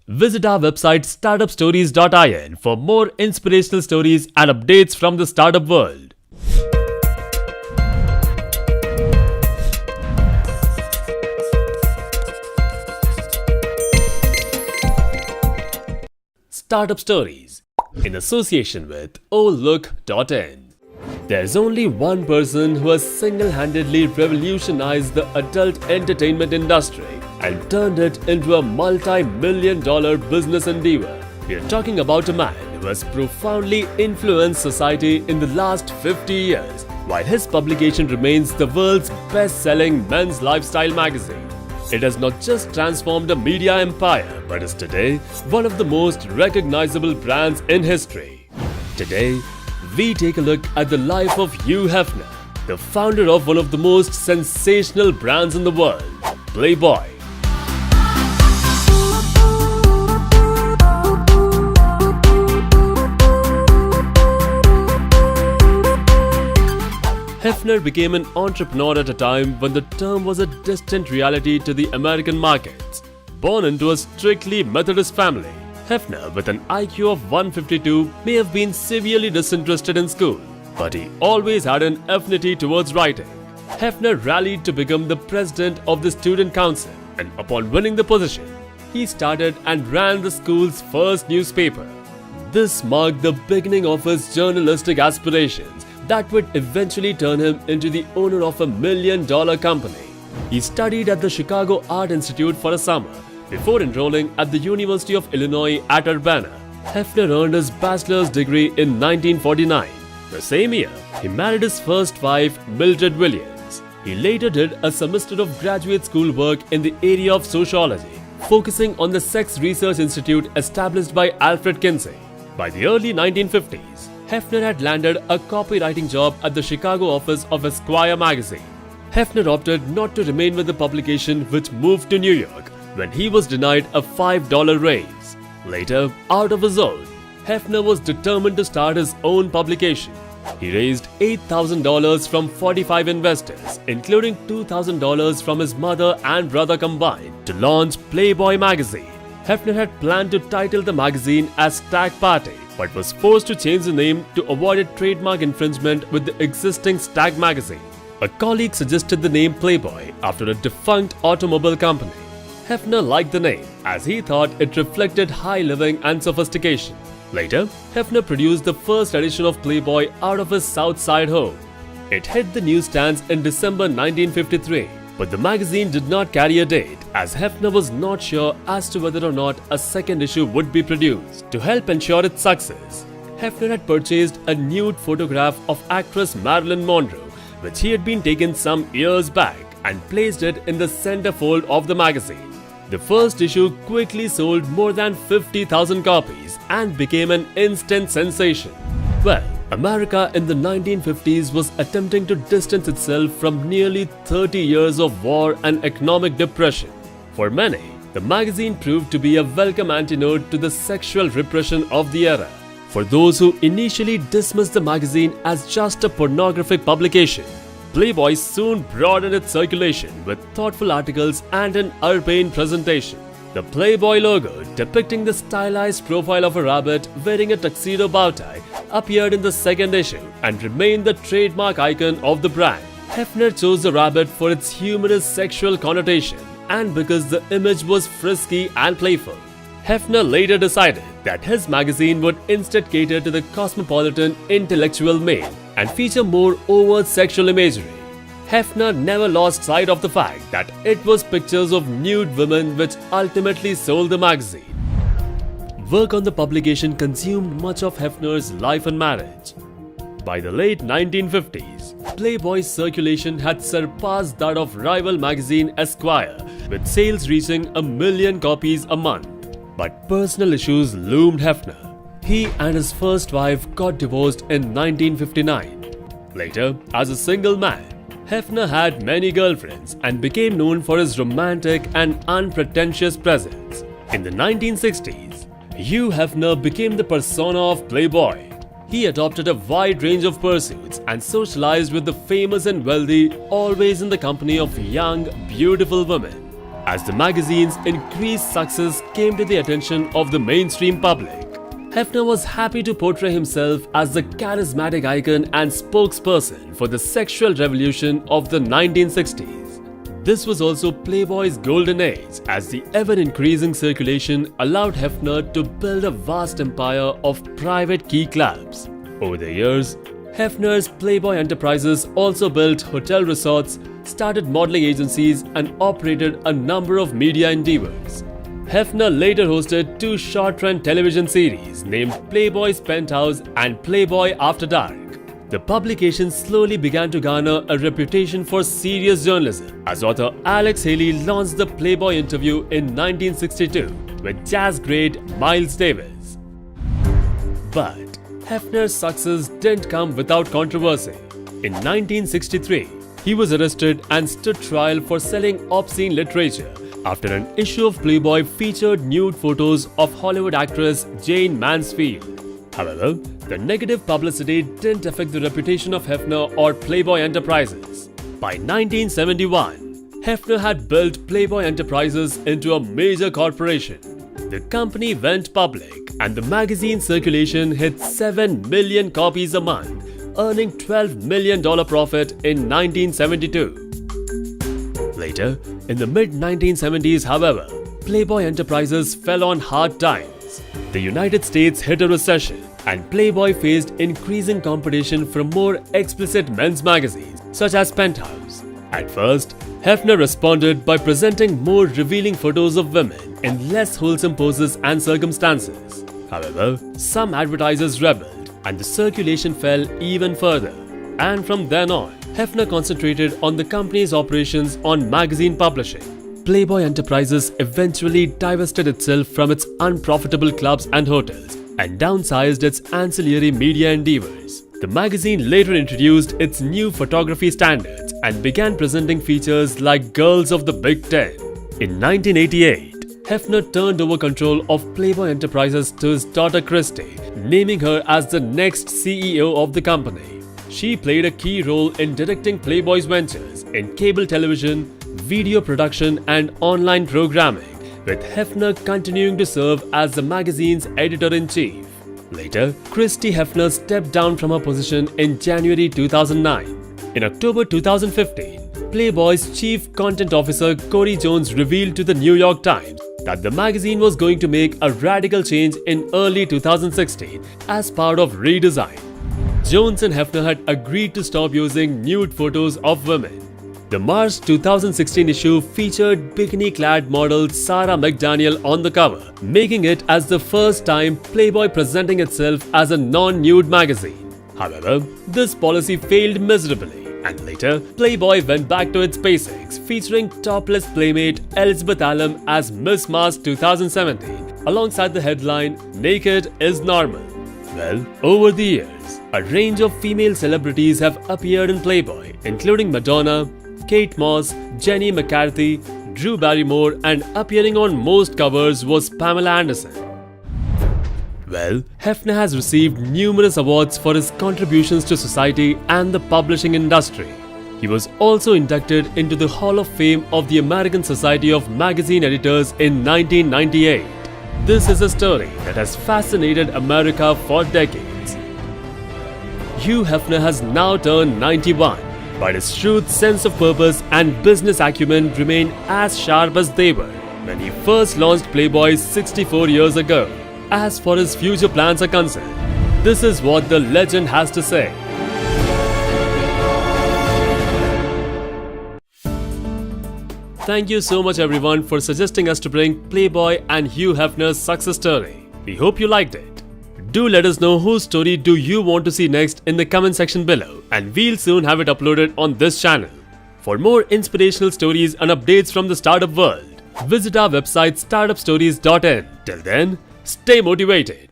Visit our website startupstories.in for more inspirational stories and updates from the startup world. Startup Stories in association with Look.in. There's only one person who has single-handedly revolutionized the adult entertainment industry and turned it into a multi-million-dollar business endeavor. We are talking about a man who has profoundly influenced society in the last 50 years, while his publication remains the world's best-selling men's lifestyle magazine. It has not just transformed a media empire, but is today one of the most recognizable brands in history. Today, we take a look at the life of Hugh Hefner, the founder of one of the most sensational brands in the world, Playboy. Hefner became an entrepreneur at a time when the term was a distant reality to the American markets. Born into a strictly Methodist family, Hefner, with an IQ of 152, may have been severely disinterested in school, but he always had an affinity towards writing. Hefner rallied to become the president of the student council, and upon winning the position, he started and ran the school's first newspaper. This marked the beginning of his journalistic aspirations that would eventually turn him into the owner of $1 million company. He studied at the Chicago Art Institute for a summer before enrolling at the University of Illinois at Urbana. Hefner earned his bachelor's degree in 1949. The same year, he married his first wife, Mildred Williams. He later did a semester of graduate school work in the area of sociology, focusing on the Sex Research Institute established by Alfred Kinsey. By the early 1950s, Hefner had landed a copywriting job at the Chicago office of Esquire magazine. Hefner opted not to remain with the publication, which moved to New York when he was denied a $5 raise. Later, out of his own, Hefner was determined to start his own publication. He raised $8,000 from 45 investors, including $2,000 from his mother and brother combined, to launch Playboy magazine. Hefner had planned to title the magazine as Stag Party, but was forced to change the name to avoid a trademark infringement with the existing Stag magazine. A colleague suggested the name Playboy after a defunct automobile company. Hefner liked the name as he thought it reflected high living and sophistication. Later, Hefner produced the first edition of Playboy out of his South Side home. It hit the newsstands in December 1953, but the magazine did not carry a date as Hefner was not sure as to whether or not a second issue would be produced. To help ensure its success, Hefner had purchased a nude photograph of actress Marilyn Monroe, which he had been taken some years back, and placed it in the centerfold of the magazine. The first issue quickly sold more than 50,000 copies and became an instant sensation. Well, America in the 1950s was attempting to distance itself from nearly 30 years of war and economic depression. For many, the magazine proved to be a welcome antidote to the sexual repression of the era. For those who initially dismissed the magazine as just a pornographic publication, Playboy soon broadened its circulation with thoughtful articles and an urbane presentation. The Playboy logo, depicting the stylized profile of a rabbit wearing a tuxedo bow tie, appeared in the second issue and remained the trademark icon of the brand. Hefner chose the rabbit for its humorous sexual connotation and because the image was frisky and playful. Hefner later decided that his magazine would instead cater to the cosmopolitan intellectual male and feature more overt sexual imagery. Hefner never lost sight of the fact that it was pictures of nude women which ultimately sold the magazine. Work on the publication consumed much of Hefner's life and marriage. By the late 1950s, Playboy's circulation had surpassed that of rival magazine Esquire, with sales reaching 1 million copies a month. But personal issues loomed Hefner. He and his first wife got divorced in 1959. Later, as a single man, Hefner had many girlfriends and became known for his romantic and unpretentious presence. In the 1960s, Hugh Hefner became the persona of Playboy. He adopted a wide range of pursuits and socialized with the famous and wealthy, always in the company of young, beautiful women. as the magazine's increased success came to the attention of the mainstream public. Hefner was happy to portray himself as the charismatic icon and spokesperson for the sexual revolution of the 1960s. This was also Playboy's golden age, as the ever-increasing circulation allowed Hefner to build a vast empire of private key clubs. Over the years, Hefner's Playboy enterprises also built hotel resorts, started modeling agencies, and operated a number of media endeavors. Hefner later hosted two short-run television series named Playboy's Penthouse and Playboy After Dark. The publication slowly began to garner a reputation for serious journalism, as author Alex Haley launched the Playboy interview in 1962 with jazz great Miles Davis. But Hefner's success didn't come without controversy. In 1963, he was arrested and stood trial for selling obscene literature after an issue of Playboy featured nude photos of Hollywood actress Jane Mansfield. However, the negative publicity didn't affect the reputation of Hefner or Playboy Enterprises. By 1971, Hefner had built Playboy Enterprises into a major corporation. The company went public and the magazine circulation hit 7 million copies a month, earning $12 million profit in 1972. Later, in the mid-1970s, however, Playboy Enterprises fell on hard times. The United States hit a recession, and Playboy faced increasing competition from more explicit men's magazines, such as Penthouse. At first, Hefner responded by presenting more revealing photos of women in less wholesome poses and circumstances. However, some advertisers rebelled, and the circulation fell even further. And from then on, Hefner concentrated on the company's operations on magazine publishing. Playboy Enterprises eventually divested itself from its unprofitable clubs and hotels and downsized its ancillary media endeavors. The magazine later introduced its new photography standards and began presenting features like Girls of the Big Ten. In 1988, Hefner turned over control of Playboy Enterprises to his daughter Christy, naming her as the next CEO of the company. She played a key role in directing Playboy's ventures in cable television, video production, and online programming, with Hefner continuing to serve as the magazine's editor-in-chief. Later, Christy Hefner stepped down from her position in January 2009. In October 2015, Playboy's chief content officer Corey Jones revealed to the New York Times that the magazine was going to make a radical change in early 2016 as part of redesign. Jones and Hefner had agreed to stop using nude photos of women. The March 2016 issue featured bikini-clad model Sarah McDaniel on the cover, making it as the first time Playboy presenting itself as a non-nude magazine. However, this policy failed miserably, and later, Playboy went back to its basics, featuring topless Playmate Elizabeth Allen as Miss Mars 2017, alongside the headline, "Naked is Normal." Well, over the years, a range of female celebrities have appeared in Playboy, including Madonna, Kate Moss, Jenny McCarthy, Drew Barrymore, and appearing on most covers was Pamela Anderson. Well, Hefner has received numerous awards for his contributions to society and the publishing industry. He was also inducted into the Hall of Fame of the American Society of Magazine Editors in 1998. This is a story that has fascinated America for decades. Hugh Hefner has now turned 91, but his shrewd sense of purpose and business acumen remain as sharp as they were when he first launched Playboy 64 years ago. As for his future plans are concerned, this is what the legend has to say. Thank you so much everyone for suggesting us to bring Playboy and Hugh Hefner's success story. We hope you liked it. Do let us know whose story do you want to see next in the comment section below, and we'll soon have it uploaded on this channel. For more inspirational stories and updates from the startup world, visit our website startupstories.in. Till then, stay motivated.